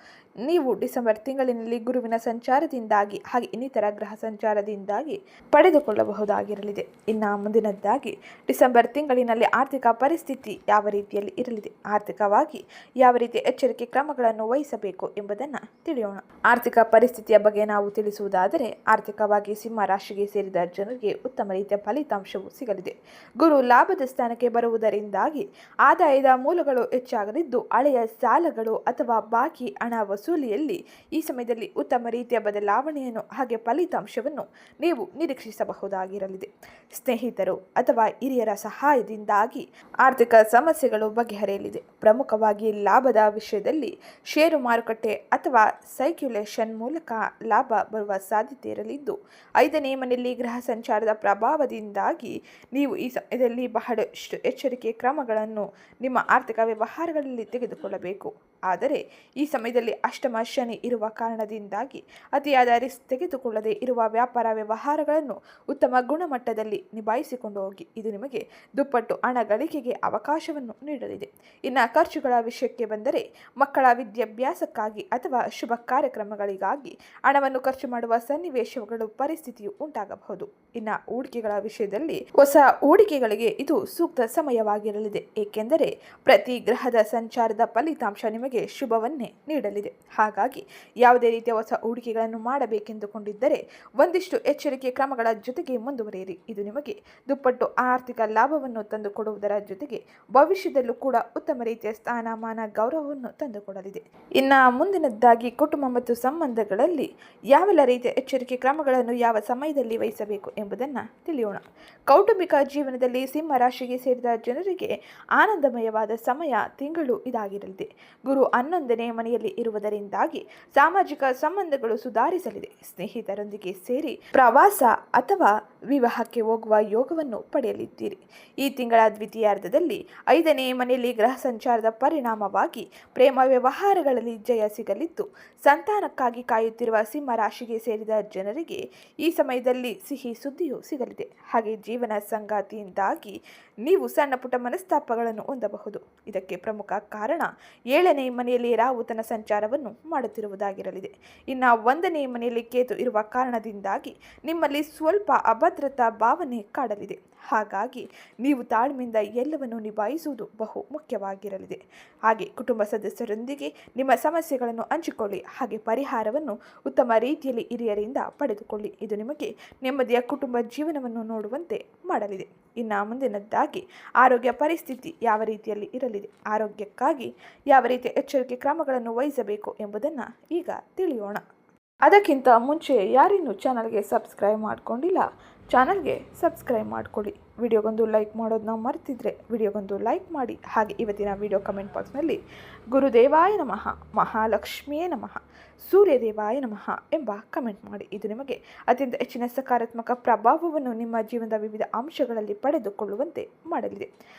ನೀವು ಡಿಸೆಂಬರ್ ತಿಂಗಳಿನಲ್ಲಿ ಗುರುವಿನ ಸಂಚಾರದಿಂದಾಗಿ ಹಾಗೆ ಇನ್ನಿತರ ಗ್ರಹ ಸಂಚಾರದಿಂದಾಗಿ ಪಡೆದುಕೊಳ್ಳಬಹುದಾಗಿರಲಿದೆ. ಇನ್ನು ಮುಂದಿನದ್ದಾಗಿ ಡಿಸೆಂಬರ್ ತಿಂಗಳಿನಲ್ಲಿ ಆರ್ಥಿಕ ಪರಿಸ್ಥಿತಿ ಯಾವ ರೀತಿಯಲ್ಲಿ ಇರಲಿದೆ, ಆರ್ಥಿಕವಾಗಿ ಯಾವ ರೀತಿಯ ಎಚ್ಚರಿಕೆ ಕ್ರಮಗಳನ್ನು ವಹಿಸಬೇಕು ಎಂಬುದನ್ನು ತಿಳಿಯೋಣ. ಆರ್ಥಿಕ ಪರಿಸ್ಥಿತಿಯ ಬಗ್ಗೆ ನಾವು ತಿಳಿಸುವುದಾದರೆ, ಆರ್ಥಿಕವಾಗಿ ಸಿಂಹ ರಾಶಿಗೆ ಸೇರಿದ ಜನರಿಗೆ ಉತ್ತಮ ರೀತಿಯ ಫಲಿತಾಂಶವು ಸಿಗಲಿದೆ. ಗುರು ಲಾಭದ ಸ್ಥಾನಕ್ಕೆ ಬರುವುದರಿಂದಾಗಿ ಆದಾಯದ ಮೂಲಗಳು ಹೆಚ್ಚಾಗಲಿದ್ದು, ಹಳೆಯ ಸಾಲಗಳು ಅಥವಾ ಬಾಕಿ ಹಣ ವಸೂಲಿಯಲ್ಲಿ ಈ ಸಮಯದಲ್ಲಿ ಉತ್ತಮ ರೀತಿಯ ಬದಲಾವಣೆಯನ್ನು ಹಾಗೆ ಫಲಿತಾಂಶವನ್ನು ನೀವು ನಿರೀಕ್ಷಿಸಬಹುದಾಗಿರಲಿದೆ. ಸ್ನೇಹಿತರು ಅಥವಾ ಹಿರಿಯರ ಸಹಾಯದಿಂದಾಗಿ ಆರ್ಥಿಕ ಸಮಸ್ಯೆಗಳು ಬಗೆಹರಿಯಲಿದೆ. ಪ್ರಮುಖವಾಗಿ ಲಾಭದ ವಿಷಯದಲ್ಲಿ ಷೇರು ಮಾರುಕಟ್ಟೆ ಅಥವಾ ಸೈಕ್ಯುಲೇಷನ್ ಮೂಲಕ ಲಾಭ ಬರುವ ಸಾಧ್ಯತೆ ಇರಲಿದ್ದು, 5ನೇ ಮನೆಯಲ್ಲಿ ಗ್ರಹ ಸಂಚಾರದ ಪ್ರಭಾವದಿಂದಾಗಿ ನೀವು ಈ ಸಮಯದಲ್ಲಿ ಬಹಳಷ್ಟು ಎಚ್ಚರಿಕೆ ಕ್ರಮಗಳನ್ನು ನಿಮ್ಮ ಆರ್ಥಿಕ ವ್ಯವಹಾರಗಳಲ್ಲಿ ತೆಗೆದುಕೊಳ್ಳಬೇಕು. ಆದರೆ ಈ ಸಮಯದಲ್ಲಿ ಅಷ್ಟಮ ಶನಿ ಇರುವ ಕಾರಣದಿಂದಾಗಿ ಅತಿಯಾದ ರಿಸ್ಕ್ ತೆಗೆದುಕೊಳ್ಳದೆ ಇರುವ ವ್ಯಾಪಾರ ವ್ಯವಹಾರಗಳನ್ನು ಉತ್ತಮ ಗುಣಮಟ್ಟದಲ್ಲಿ ನಿಭಾಯಿಸಿಕೊಂಡು ಹೋಗಿ. ಇದು ನಿಮಗೆ ದುಪ್ಪಟ್ಟು ಹಣ ಗಳಿಕೆಗೆ ಅವಕಾಶವನ್ನು ನೀಡಲಿದೆ. ಇನ್ನು ಖರ್ಚುಗಳ ವಿಷಯಕ್ಕೆ ಬಂದರೆ ಮಕ್ಕಳ ವಿದ್ಯಾಭ್ಯಾಸಕ್ಕಾಗಿ ಅಥವಾ ಶುಭ ಕಾರ್ಯಕ್ರಮಗಳಿಗಾಗಿ ಹಣವನ್ನು ಖರ್ಚು ಮಾಡುವ ಸನ್ನಿವೇಶಗಳು ಪರಿಸ್ಥಿತಿಯು ಉಂಟಾಗಬಹುದು. ಇನ್ನು ಹೂಡಿಕೆಗಳ ವಿಷಯದಲ್ಲಿ ಹೊಸ ಹೂಡಿಕೆಗಳಿಗೆ ಇದು ಸೂಕ್ತ ಸಮಯವಾಗಿರಲಿದೆ, ಏಕೆಂದರೆ ಪ್ರತಿ ಗ್ರಹದ ಸಂಚಾರದ ಫಲಿತಾಂಶ ನಿಮಗೆ ಶುಭವನ್ನೇ ನೀಡಲಿದೆ. ಹಾಗಾಗಿ ಯಾವುದೇ ರೀತಿಯ ಹೊಸ ಹೂಡಿಕೆಗಳನ್ನು ಮಾಡಬೇಕೆಂದುಕೊಂಡಿದ್ದರೆ ಒಂದಿಷ್ಟು ಎಚ್ಚರಿಕೆ ಕ್ರಮಗಳ ಜೊತೆಗೆ ಮುಂದುವರಿಯಿರಿ. ಇದು ನಿಮಗೆ ದುಪ್ಪಟ್ಟು ಆರ್ಥಿಕ ಲಾಭವನ್ನು ತಂದುಕೊಡುವುದರ ಜೊತೆಗೆ ಭವಿಷ್ಯದಲ್ಲೂ ಕೂಡ ಉತ್ತಮ ರೀತಿಯ ಸ್ಥಾನಮಾನ ಗೌರವವನ್ನು ತಂದುಕೊಡಲಿದೆ. ಇನ್ನು ಮುಂದಿನದ್ದಾಗಿ ಕುಟುಂಬ ಮತ್ತು ಸಂಬಂಧಗಳಲ್ಲಿ ಯಾವೆಲ್ಲ ರೀತಿಯ ಎಚ್ಚರಿಕೆ ಕ್ರಮಗಳನ್ನು ಯಾವ ಸಮಯದಲ್ಲಿ ವಹಿಸಬೇಕು ಎಂಬುದನ್ನು ತಿಳಿಯೋಣ. ಕೌಟುಂಬಿಕ ಜೀವನದಲ್ಲಿ ಸಿಂಹ ರಾಶಿಗೆ ಸೇರಿದ ಜನರಿಗೆ ಆನಂದಮಯವಾದ ಸಮಯ ತಿಂಗಳು ಇದಾಗಿರಲಿದೆ. ಗುರು 11ನೇ ಮನೆಯಲ್ಲಿ ಇರುವುದರಿಂದಾಗಿ ಸಾಮಾಜಿಕ ಸಂಬಂಧಗಳು ಸುಧಾರಿಸಲಿದೆ. ಸ್ನೇಹಿತರೊಂದಿಗೆ ಸೇರಿ ಪ್ರವಾಸ ಅಥವಾ ವಿವಾಹಕ್ಕೆ ಹೋಗುವ ಯೋಗವನ್ನು ಪಡೆಯಲಿದ್ದೀರಿ. ಈ ತಿಂಗಳ ದ್ವಿತೀಯಾರ್ಧದಲ್ಲಿ 5ನೇ ಮನೆಯಲ್ಲಿ ಗ್ರಹ ಸಂಚಾರದ ಪರಿಣಾಮವಾಗಿ ಪ್ರೇಮ ವ್ಯವಹಾರಗಳಲ್ಲಿ ಜಯ ಸಿಗಲಿದ್ದು, ಸಂತಾನಕ್ಕಾಗಿ ಕಾಯುತ್ತಿರುವ ಸಿಂಹ ರಾಶಿಗೆ ಸೇರಿದ ಜನರಿಗೆ ಈ ಸಮಯದಲ್ಲಿ ಸಿಹಿ ಸುದ್ದಿಯು ಸಿಗಲಿದೆ. ಹಾಗೆ ಜೀವನ ಸಂಗಾತಿಯಿಂದಾಗಿ ನೀವು ಸಣ್ಣ ಪುಟ್ಟ ಮನಸ್ತಾಪಗಳನ್ನು ಹೊಂದಬಹುದು. ಇದಕ್ಕೆ ಪ್ರಮುಖ ಕಾರಣ 7ನೇ ಮನೆಯಲ್ಲಿ ರಾಹು ತನ್ನ ಸಂಚಾರವನ್ನು ಮಾಡುತ್ತಿರುವುದಾಗಿರಲಿದೆ. ಇನ್ನು 1ನೇ ಮನೆಯಲ್ಲಿ ಕೇತು ಇರುವ ಕಾರಣದಿಂದಾಗಿ ನಿಮ್ಮಲ್ಲಿ ಸ್ವಲ್ಪ ಅಭದ್ರತಾ ಭಾವನೆ ಕಾಡಲಿದೆ. ಹಾಗಾಗಿ ನೀವು ತಾಳ್ಮೆಯಿಂದ ಎಲ್ಲವನ್ನು ನಿಭಾಯಿಸುವುದು ಬಹು ಮುಖ್ಯವಾಗಿರಲಿದೆ. ಹಾಗೆ ಕುಟುಂಬ ಸದಸ್ಯರೊಂದಿಗೆ ನಿಮ್ಮ ಸಮಸ್ಯೆಗಳನ್ನು ಹಂಚಿಕೊಳ್ಳಿ. ಹಾಗೆ ಪರಿಹಾರವನ್ನು ಉತ್ತಮ ರೀತಿಯಲ್ಲಿ ಹಿರಿಯರಿಂದ ಪಡೆದುಕೊಳ್ಳಿ. ಇದು ನಿಮಗೆ ನೆಮ್ಮದಿಯ ಕುಟುಂಬ ಜೀವನವನ್ನು ನೋಡುವಂತೆ ಮಾಡಲಿದೆ. ಇನ್ನು ಮುಂದಿನದ್ದಾಗಿ ಆರೋಗ್ಯ ಪರಿಸ್ಥಿತಿ ಯಾವ ರೀತಿಯಲ್ಲಿ ಇರಲಿದೆ, ಆರೋಗ್ಯಕ್ಕಾಗಿ ಯಾವ ರೀತಿಯ ಎಚ್ಚರಿಕೆ ಕ್ರಮಗಳನ್ನು ವಹಿಸಬೇಕು ಎಂಬುದನ್ನು ಈಗ ತಿಳಿಯೋಣ. ಅದಕ್ಕಿಂತ ಮುಂಚೆ ಯಾರಿನ್ನೂ ಚಾನಲ್ಗೆ ಸಬ್ಸ್ಕ್ರೈಬ್ ಮಾಡಿಕೊಂಡಿಲ್ಲ, ಚಾನಲ್ಗೆ ಸಬ್ಸ್ಕ್ರೈಬ್ ಮಾಡಿಕೊಳ್ಳಿ. ವಿಡಿಯೋಗೊಂದು ಲೈಕ್ ಮಾಡೋದನ್ನ ಮರೆತಿದ್ರೆ ವಿಡಿಯೋಗೊಂದು ಲೈಕ್ ಮಾಡಿ. ಹಾಗೆ ಇವತ್ತಿನ ವಿಡಿಯೋ ಕಮೆಂಟ್ ಬಾಕ್ಸ್ನಲ್ಲಿ ಗುರುದೇವಾಯ ನಮಃ, ಮಹಾಲಕ್ಷ್ಮಿಯೇ ನಮಃ, ಸೂರ್ಯದೇವಾಯ ನಮಃ ಎಂಬ ಕಮೆಂಟ್ ಮಾಡಿ. ಇದು ನಿಮಗೆ ಅತ್ಯಂತ ಹೆಚ್ಚಿನ ಸಕಾರಾತ್ಮಕ ಪ್ರಭಾವವನ್ನು ನಿಮ್ಮ ಜೀವನದ ವಿವಿಧ ಅಂಶಗಳಲ್ಲಿ ಪಡೆದುಕೊಳ್ಳುವಂತೆ ಮಾಡಲಿದೆ.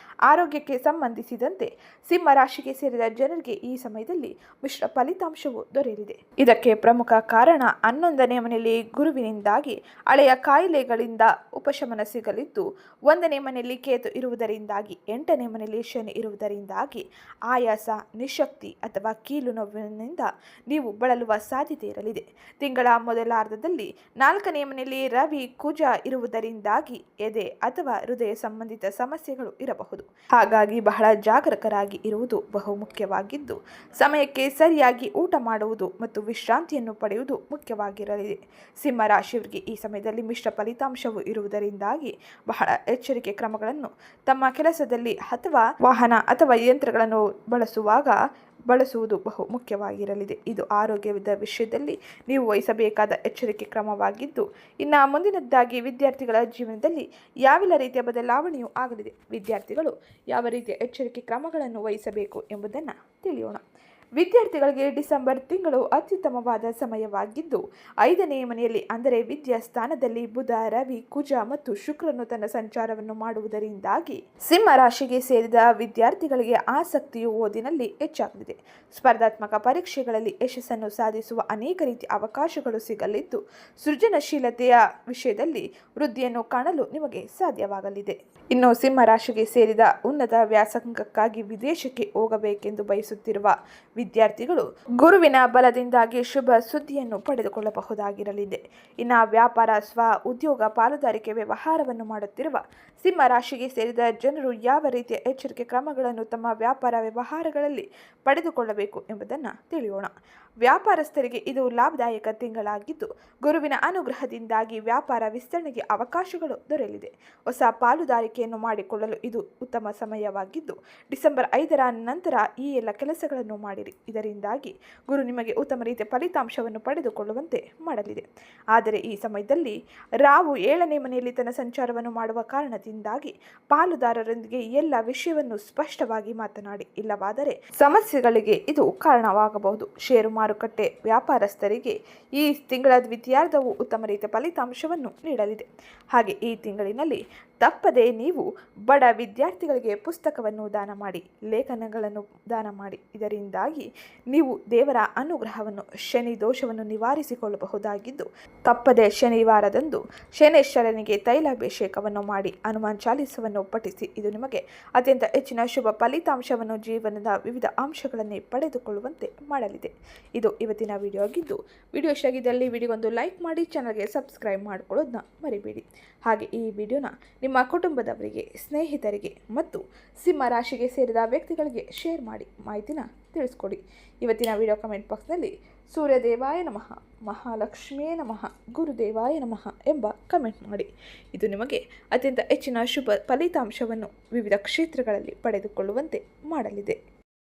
ಆರೋಗ್ಯಕ್ಕೆ ಸಂಬಂಧಿಸಿದಂತೆ ಸಿಂಹ ರಾಶಿಗೆ ಸೇರಿದ ಜನರಿಗೆ ಈ ಸಮಯದಲ್ಲಿ ಮಿಶ್ರ ಫಲಿತಾಂಶವು ದೊರೆಯಲಿದೆ. ಇದಕ್ಕೆ ಪ್ರಮುಖ ಕಾರಣ 11ನೇ ಮನೆಯಲ್ಲಿ ಗುರುವಿನಿಂದಾಗಿ ಹಳೆಯ ಕಾಯಿಲೆಗಳಿಂದ ಉಪಶಮನ ಸಿಗಲಿದ್ದು, 1ನೇ ಮನೆಯಲ್ಲಿ ಕೇತು ಇರುವುದರಿಂದಾಗಿ 8ನೇ ಮನೆಯಲ್ಲಿ ಶನಿ ಇರುವುದರಿಂದಾಗಿ ಆಯಾಸ, ನಿಶಕ್ತಿ ಅಥವಾ ಕೀಲು ನೋವಿನಿಂದ ನೀವು ಬಳಲುವ ಸಾಧ್ಯತೆ ಇರಲಿದೆ. ತಿಂಗಳ ಮೊದಲಾರ್ಧದಲ್ಲಿ 4ನೇ ಮನೆಯಲ್ಲಿ ರವಿ ಕುಜ ಇರುವುದರಿಂದಾಗಿ ಎದೆ ಅಥವಾ ಹೃದಯ ಸಂಬಂಧಿತ ಸಮಸ್ಯೆಗಳು ಇರಬಹುದು. ಹಾಗಾಗಿ ಬಹಳ ಜಾಗರೂಕರಾಗಿ ಇರುವುದು ಬಹು ಮುಖ್ಯವಾಗಿದ್ದು, ಸಮಯಕ್ಕೆ ಸರಿಯಾಗಿ ಊಟ ಮಾಡುವುದು ಮತ್ತು ವಿಶ್ರಾಂತಿಯನ್ನು ಪಡೆಯುವುದು ಮುಖ್ಯವಾಗಿರಲಿದೆ. ಸಿಂಹ ರಾಶಿಯವರಿಗೆ ಈ ಸಮಯದಲ್ಲಿ ಮಿಶ್ರ ಫಲಿತಾಂಶವು ಇರುವುದರಿಂದಾಗಿ ಬಹಳ ಎಚ್ಚರಿಕೆ ಕ್ರಮಗಳನ್ನು ತಮ್ಮ ಕೆಲಸದಲ್ಲಿ ಅಥವಾ ವಾಹನ ಅಥವಾ ಯಂತ್ರಗಳನ್ನು ಬಳಸುವುದು ಬಹು ಮುಖ್ಯವಾಗಿರಲಿದೆ. ಇದು ಆರೋಗ್ಯದ ವಿಷಯದಲ್ಲಿ ನೀವು ವಹಿಸಬೇಕಾದ ಎಚ್ಚರಿಕೆ ಕ್ರಮವಾಗಿದ್ದು, ಇನ್ನು ಮುಂದಿನದ್ದಾಗಿ ವಿದ್ಯಾರ್ಥಿಗಳ ಜೀವನದಲ್ಲಿ ಯಾವೆಲ್ಲ ರೀತಿಯ ಬದಲಾವಣೆಯೂ ಆಗಲಿದೆ, ವಿದ್ಯಾರ್ಥಿಗಳು ಯಾವ ರೀತಿಯ ಎಚ್ಚರಿಕೆ ಕ್ರಮಗಳನ್ನು ವಹಿಸಬೇಕು ಎಂಬುದನ್ನು ತಿಳಿಯೋಣ. ವಿದ್ಯಾರ್ಥಿಗಳಿಗೆ ಡಿಸೆಂಬರ್ ತಿಂಗಳು ಅತ್ಯುತ್ತಮವಾದ ಸಮಯವಾಗಿದ್ದು, 5ನೇ ಮನೆಯಲ್ಲಿ ಅಂದರೆ ವಿದ್ಯಾಸ್ಥಾನದಲ್ಲಿ ಬುಧ, ರವಿ, ಕುಜ ಮತ್ತು ಶುಕ್ರನು ತನ್ನ ಸಂಚಾರವನ್ನು ಮಾಡುವುದರಿಂದಾಗಿ ಸಿಂಹ ರಾಶಿಗೆ ಸೇರಿದ ವಿದ್ಯಾರ್ಥಿಗಳಿಗೆ ಆಸಕ್ತಿಯು ಓದಿನಲ್ಲಿ ಹೆಚ್ಚಾಗಲಿದೆ. ಸ್ಪರ್ಧಾತ್ಮಕ ಪರೀಕ್ಷೆಗಳಲ್ಲಿ ಯಶಸ್ಸನ್ನು ಸಾಧಿಸುವ ಅನೇಕ ರೀತಿಯ ಅವಕಾಶಗಳು ಸಿಗಲಿದ್ದು, ಸೃಜನಶೀಲತೆಯ ವಿಷಯದಲ್ಲಿ ವೃದ್ಧಿಯನ್ನು ಕಾಣಲು ನಿಮಗೆ ಸಾಧ್ಯವಾಗಲಿದೆ. ಇನ್ನು ಸಿಂಹ ರಾಶಿಗೆ ಸೇರಿದ ಉನ್ನತ ವ್ಯಾಸಂಗಕ್ಕಾಗಿ ವಿದೇಶಕ್ಕೆ ಹೋಗಬೇಕೆಂದು ಬಯಸುತ್ತಿರುವ ವಿದ್ಯಾರ್ಥಿಗಳು ಗುರುವಿನ ಬಲದಿಂದಾಗಿ ಶುಭ ಸುದ್ದಿಯನ್ನು ಪಡೆದುಕೊಳ್ಳಬಹುದಾಗಿರಲಿದೆ. ಇನ್ನು ವ್ಯಾಪಾರ, ಸ್ವ ಉದ್ಯೋಗ, ಪಾಲುದಾರಿಕೆ ವ್ಯವಹಾರವನ್ನು ಮಾಡುತ್ತಿರುವ ಸಿಂಹ ರಾಶಿಗೆ ಸೇರಿದ ಜನರು ಯಾವ ರೀತಿಯ ಎಚ್ಚರಿಕೆ ಕ್ರಮಗಳನ್ನು ತಮ್ಮ ವ್ಯಾಪಾರ ವ್ಯವಹಾರಗಳಲ್ಲಿ ಪಡೆದುಕೊಳ್ಳಬೇಕು ಎಂಬುದನ್ನು ತಿಳಿಯೋಣ. ವ್ಯಾಪಾರಸ್ಥರಿಗೆ ಇದು ಲಾಭದಾಯಕ ತಿಂಗಳಾಗಿದ್ದು, ಗುರುವಿನ ಅನುಗ್ರಹದಿಂದಾಗಿ ವ್ಯಾಪಾರ ವಿಸ್ತರಣೆಗೆ ಅವಕಾಶಗಳು ದೊರೆಯಲಿದೆ. ಹೊಸ ಪಾಲುದಾರಿಕೆಯನ್ನು ಮಾಡಿಕೊಳ್ಳಲು ಇದು ಉತ್ತಮ ಸಮಯವಾಗಿದ್ದು, ಡಿಸೆಂಬರ್ 5ರ ನಂತರ ಈ ಎಲ್ಲ ಕೆಲಸಗಳನ್ನು ಮಾಡಿರಿ. ಇದರಿಂದಾಗಿ ಗುರು ನಿಮಗೆ ಉತ್ತಮ ರೀತಿಯ ಫಲಿತಾಂಶವನ್ನು ಪಡೆದುಕೊಳ್ಳುವಂತೆ ಮಾಡಲಿದೆ. ಆದರೆ ಈ ಸಮಯದಲ್ಲಿ ರಾಹು 7ನೇ ಮನೆಯಲ್ಲಿ ತನ್ನ ಸಂಚಾರವನ್ನು ಮಾಡುವ ಕಾರಣದಿಂದಾಗಿ ಪಾಲುದಾರರೊಂದಿಗೆ ಎಲ್ಲ ವಿಷಯವನ್ನು ಸ್ಪಷ್ಟವಾಗಿ ಮಾತನಾಡಿ, ಇಲ್ಲವಾದರೆ ಸಮಸ್ಯೆಗಳಿಗೆ ಇದು ಕಾರಣವಾಗಬಹುದು. ಷೇರು ಮಾರುಕಟ್ಟೆ ವ್ಯಾಪಾರಸ್ಥರಿಗೆ ಈ ತಿಂಗಳ ದ್ವಿತೀಯಾರ್ಧವು ಉತ್ತಮ ರೀತಿಯ ಫಲಿತಾಂಶವನ್ನು ನೀಡಲಿದೆ. ಹಾಗೆ ಈ ತಿಂಗಳಿನಲ್ಲಿ ತಪ್ಪದೆ ನೀವು ಬಡ ವಿದ್ಯಾರ್ಥಿಗಳಿಗೆ ಪುಸ್ತಕವನ್ನು ದಾನ ಮಾಡಿ, ಲೇಖನಗಳನ್ನು ದಾನ ಮಾಡಿ. ಇದರಿಂದಾಗಿ ನೀವು ದೇವರ ಅನುಗ್ರಹವನ್ನು, ಶನಿ ದೋಷವನ್ನು ನಿವಾರಿಸಿಕೊಳ್ಳಬಹುದಾಗಿದ್ದು, ತಪ್ಪದೆ ಶನಿವಾರದಂದು ಶನೇಶ್ವರನಿಗೆ ತೈಲಾಭಿಷೇಕವನ್ನು ಮಾಡಿ ಹನುಮಾನ್ ಚಾಲೀಸವನ್ನು ಪಠಿಸಿ. ಇದು ನಿಮಗೆ ಅತ್ಯಂತ ಹೆಚ್ಚಿನ ಶುಭ ಫಲಿತಾಂಶವನ್ನು, ಜೀವನದ ವಿವಿಧ ಅಂಶಗಳನ್ನೇ ಪಡೆದುಕೊಳ್ಳುವಂತೆ ಮಾಡಲಿದೆ. ಇದು ಇವತ್ತಿನ ವಿಡಿಯೋ ಆಗಿದ್ದು, ವಿಡಿಯೋ ಇಷ್ಟ ಆಗಿದ್ದಲ್ಲಿ ವಿಡಿಯೋಗೊಂದು ಲೈಕ್ ಮಾಡಿ, ಚಾನಲ್ಗೆ ಸಬ್ಸ್ಕ್ರೈಬ್ ಮಾಡಿಕೊಳ್ಳೋದನ್ನ ಮರಿಬೇಡಿ. ಹಾಗೆ ಈ ವಿಡಿಯೋನ ನಿಮ್ಮ ಕುಟುಂಬದವರಿಗೆ, ಸ್ನೇಹಿತರಿಗೆ ಮತ್ತು ಸಿಂಹ ರಾಶಿಗೆ ಸೇರಿದ ವ್ಯಕ್ತಿಗಳಿಗೆ ಶೇರ್ ಮಾಡಿ ಮಾಹಿತಿನ ತಿಳಿಸ್ಕೊಡಿ. ಇವತ್ತಿನ ವಿಡಿಯೋ ಕಮೆಂಟ್ ಬಾಕ್ಸ್ನಲ್ಲಿ ಸೂರ್ಯದೇವಾಯ ನಮಃ, ಮಹಾಲಕ್ಷ್ಮಿಯೇ ನಮಃ, ಗುರುದೇವಾಯ ನಮಃ ಎಂಬ ಕಮೆಂಟ್ ಮಾಡಿ. ಇದು ನಿಮಗೆ ಅತ್ಯಂತ ಹೆಚ್ಚಿನ ಶುಭ ಫಲಿತಾಂಶವನ್ನು ವಿವಿಧ ಕ್ಷೇತ್ರಗಳಲ್ಲಿ ಪಡೆದುಕೊಳ್ಳುವಂತೆ ಮಾಡಲಿದೆ.